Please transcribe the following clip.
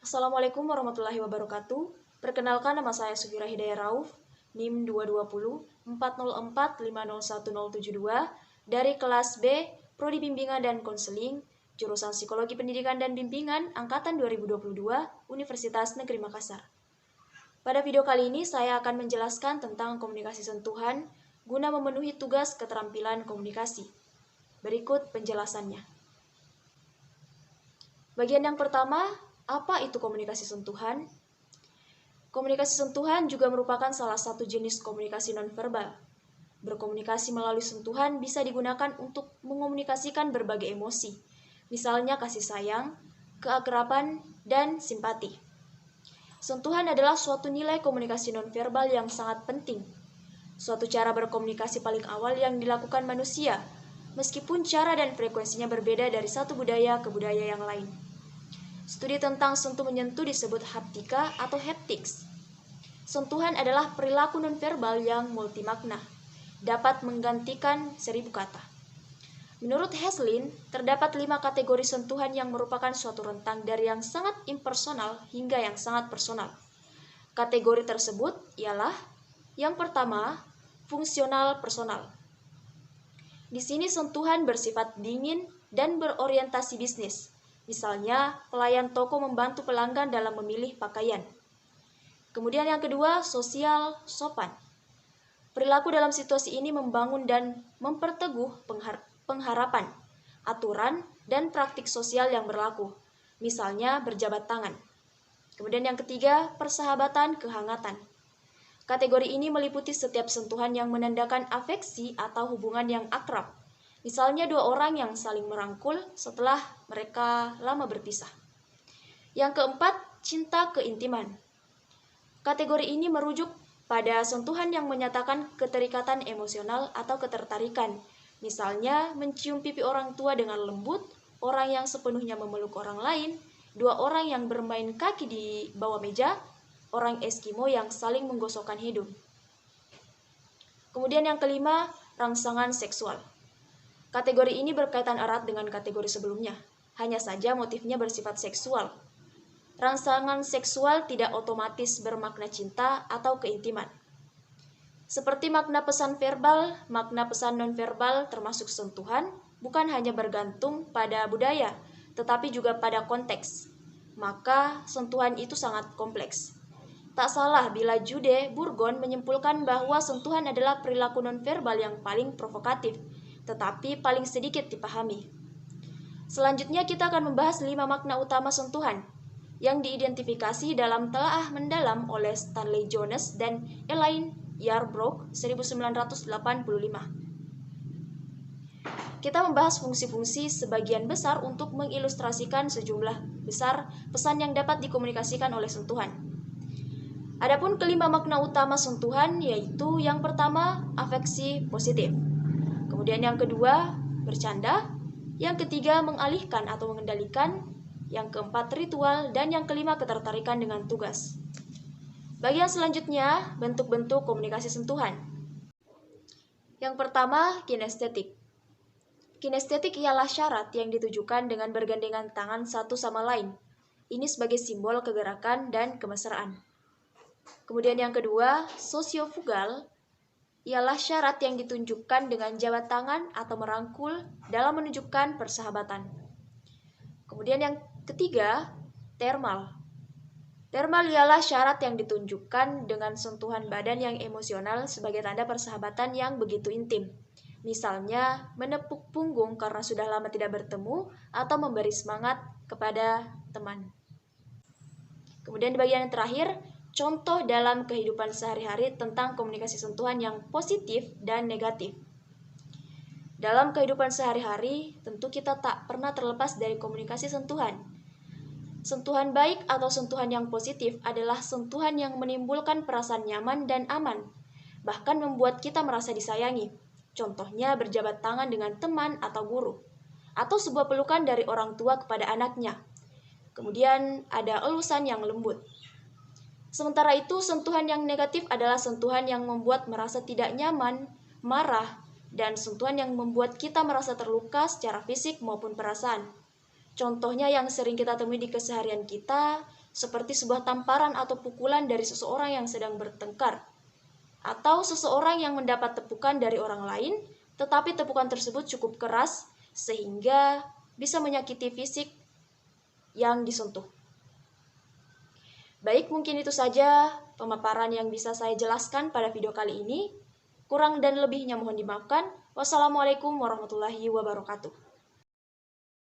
Assalamualaikum warahmatullahi wabarakatuh. Perkenalkan, nama saya Sufira Hidayah Rauf, NIM 220 404501072 dari kelas B, Prodi Bimbingan dan Konseling, jurusan Psikologi Pendidikan dan Bimbingan angkatan 2022, Universitas Negeri Makassar. Pada video kali ini saya akan menjelaskan tentang komunikasi sentuhan guna memenuhi tugas keterampilan komunikasi. Berikut penjelasannya. Bagian yang pertama, apa itu komunikasi sentuhan? Komunikasi sentuhan juga merupakan salah satu jenis komunikasi nonverbal. Berkomunikasi melalui sentuhan bisa digunakan untuk mengomunikasikan berbagai emosi, misalnya kasih sayang, keakraban, dan simpati. Sentuhan adalah suatu nilai komunikasi nonverbal yang sangat penting. Suatu cara berkomunikasi paling awal yang dilakukan manusia, meskipun cara dan frekuensinya berbeda dari satu budaya ke budaya yang lain. Studi tentang sentuh menyentuh disebut haptika atau haptics. Sentuhan adalah perilaku nonverbal yang multimakna, dapat menggantikan 1000 kata. Menurut Heslin, terdapat 5 kategori sentuhan yang merupakan suatu rentang dari yang sangat impersonal hingga yang sangat personal. Kategori tersebut ialah yang pertama, fungsional personal. Di sini sentuhan bersifat dingin dan berorientasi bisnis. Misalnya, pelayan toko membantu pelanggan dalam memilih pakaian. Kemudian yang kedua, sosial sopan. Perilaku dalam situasi ini membangun dan memperteguh pengharapan, aturan, dan praktik sosial yang berlaku. Misalnya, berjabat tangan. Kemudian yang ketiga, persahabatan kehangatan. Kategori ini meliputi setiap sentuhan yang menandakan afeksi atau hubungan yang akrab. Misalnya 2 orang yang saling merangkul setelah mereka lama berpisah. Yang keempat, cinta keintiman. Kategori ini merujuk pada sentuhan yang menyatakan keterikatan emosional atau ketertarikan. Misalnya, mencium pipi orang tua dengan lembut, orang yang sepenuhnya memeluk orang lain, 2 orang yang bermain kaki di bawah meja, orang Eskimo yang saling menggosokkan hidung. Kemudian yang kelima, rangsangan seksual. Kategori ini berkaitan erat dengan kategori sebelumnya, hanya saja motifnya bersifat seksual. Rangsangan seksual tidak otomatis bermakna cinta atau keintiman. Seperti makna pesan verbal, makna pesan nonverbal termasuk sentuhan bukan hanya bergantung pada budaya, tetapi juga pada konteks. Maka sentuhan itu sangat kompleks. Tak salah bila Jude Burgon menyimpulkan bahwa sentuhan adalah perilaku nonverbal yang paling provokatif, tetapi paling sedikit dipahami. Selanjutnya kita akan membahas 5 makna utama sentuhan yang diidentifikasi dalam telaah mendalam oleh Stanley Jones dan Elaine Yarbrough 1985. Kita membahas fungsi-fungsi sebagian besar untuk mengilustrasikan sejumlah besar pesan yang dapat dikomunikasikan oleh sentuhan. Adapun kelima makna utama sentuhan yaitu yang pertama, afeksi positif. Kemudian yang kedua, bercanda. Yang ketiga, mengalihkan atau mengendalikan. Yang keempat, ritual. Dan yang kelima, ketertarikan dengan tugas. Bagian selanjutnya, bentuk-bentuk komunikasi sentuhan. Yang pertama, kinestetik. Kinestetik ialah syarat yang ditujukan dengan bergandengan tangan satu sama lain. Ini sebagai simbol kegerakan dan kemesraan. Kemudian yang kedua, sosiofugal ialah syarat yang ditunjukkan dengan jabat tangan atau merangkul dalam menunjukkan persahabatan. Kemudian yang ketiga, termal. Termal ialah syarat yang ditunjukkan dengan sentuhan badan yang emosional sebagai tanda persahabatan yang begitu intim. Misalnya, menepuk punggung karena sudah lama tidak bertemu atau memberi semangat kepada teman. Kemudian di bagian yang terakhir, contoh dalam kehidupan sehari-hari tentang komunikasi sentuhan yang positif dan negatif. Dalam kehidupan sehari-hari, tentu kita tak pernah terlepas dari komunikasi sentuhan. Sentuhan baik atau sentuhan yang positif adalah sentuhan yang menimbulkan perasaan nyaman dan aman, bahkan membuat kita merasa disayangi. Contohnya berjabat tangan dengan teman atau guru, atau sebuah pelukan dari orang tua kepada anaknya. Kemudian ada elusan yang lembut. Sementara itu, sentuhan yang negatif adalah sentuhan yang membuat merasa tidak nyaman, marah, dan sentuhan yang membuat kita merasa terluka secara fisik maupun perasaan. Contohnya yang sering kita temui di keseharian kita, seperti sebuah tamparan atau pukulan dari seseorang yang sedang bertengkar, atau seseorang yang mendapat tepukan dari orang lain, tetapi tepukan tersebut cukup keras sehingga bisa menyakiti fisik yang disentuh. Baik, mungkin itu saja pemaparan yang bisa saya jelaskan pada video kali ini. Kurang dan lebihnya mohon dimaafkan. Wassalamualaikum warahmatullahi wabarakatuh.